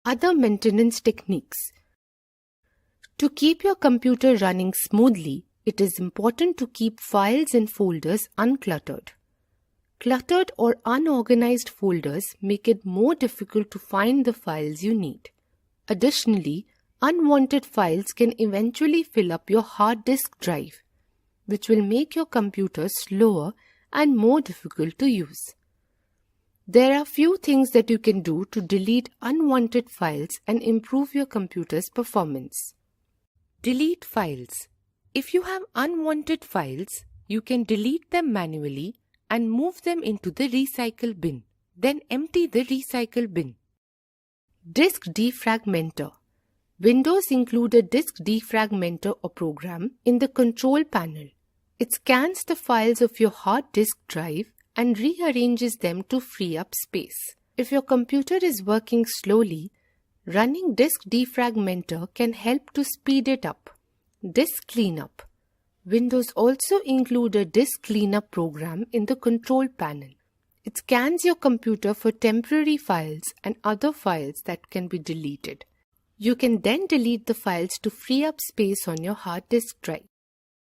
Other maintenance techniques. To keep your computer running smoothly, it is important to keep files and folders uncluttered. Cluttered or unorganized folders make it more difficult to find the files you need. Additionally, unwanted files can eventually fill up your hard disk drive, which will make your computer slower and more difficult to use. There are few things that you can do to delete unwanted files and improve your computer's performance. Delete files. If you have unwanted files, you can delete them manually and move them into the recycle bin. Then empty the recycle bin. Disk defragmenter. Windows include a disk defragmenter or program in the control panel. It scans the files of your hard disk drive and rearranges them to free up space. If your computer is working slowly, running disk defragmenter can help to speed it up. Disk cleanup. Windows also include a disk cleanup program in the control panel. It scans your computer for temporary files and other files that can be deleted. You can then delete the files to free up space on your hard disk drive.